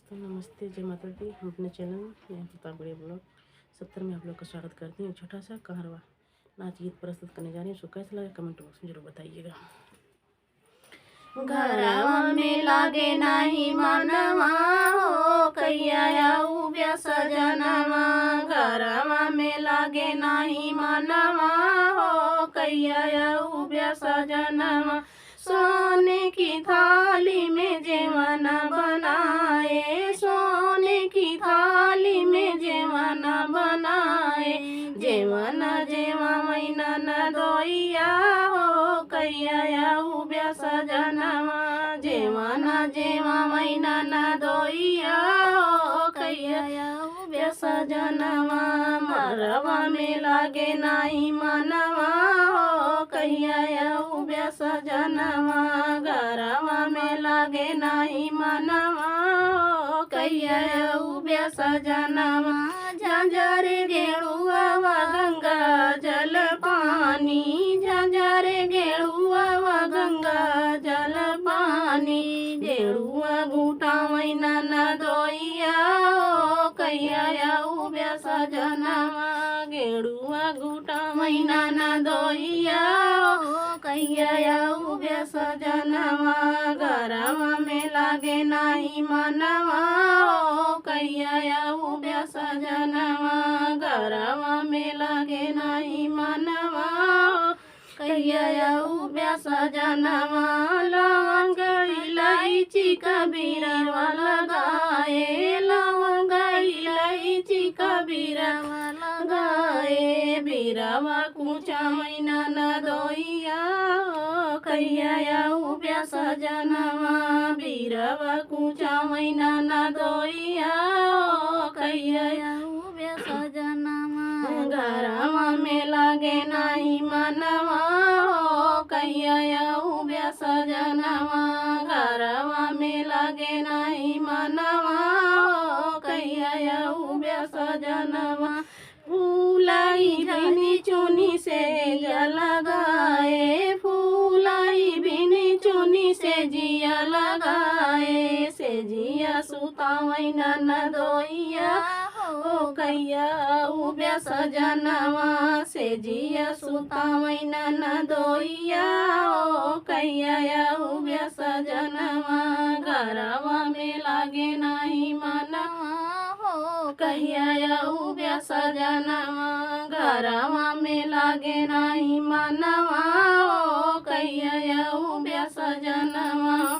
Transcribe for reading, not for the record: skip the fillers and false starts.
दोस्तों नमस्ते, जय माता दी। हम अपने चैनल में प्रतापगढ़ी ब्लॉग 70 में आप लोग का स्वागत करती हूँ। छोटा सा कहरवा नाच गीत प्रस्तुत करने जा रही हूँ। उसको कैसा लगा कमेंट बॉक्स में जरूर बताइएगा। घरवा में लागे नाही मनवा हो कैया उब्या सजनवा। घरवा में लागे नाही मनवा हो कैया उब्या सजनवा। सोने की थाली में जेवना बनाए, सोने की थाली में जेवना बनाए। जेवना जेवा मैना न दोइया हो कैया उब्या सजनवा। जेवना जेवा मैना न दोइया हो कैया उब्या सजनवा। मरवा में लागे नाही मनवा हो कैया उब्या सजनवा। घरवा में लागे नाही मनवा हो कैया उब्या सजनवा। झंझरे गेड़ुआ गंगा जल पानी, झंझरे गेड़ुआ गंगा जल पानी। गेड़ुआ घूटा मैना न दोइया हो कैया उब्या सजनवा। गेड़ुआ घूटा मैना न दोइया हो कैया उब्या सजनवा। घरवा में लागे नाही मनवा हो कैया उब्या सजनवा। घरवा में लागे नाही मनवा हो कैया उब्या सजनवा। लवंग इलायची कबीरवा लगाए, लवंग इलायची कबीरवा लगाए। बीरवा कुचा मैना न दोइया हो कैया उब्या सजनवा। बीरवा कुचा मैना न दोइया हो कैया उब्या सजनवा। घरवा में लागे नाही मनवा हो कैया उब्या सजनवा। घरवा में लागे नाही मनवा हो कैया उब्या सजनवा। फूलाई बिनी चुनी से लगाए, फूलाई बिनी चुनी से जिया लगाए। से जिया सुता मैना न दोइया हो कैया उब्या सजनवा। से जिया सुता मैना न दोइया हो कैया उब्या सजनवा। घरवा में लागे नाही मनवा हो कैया उब्या सजनवा। घरवा में लागे नाही मनवा हो कैया उब्या सजनवा।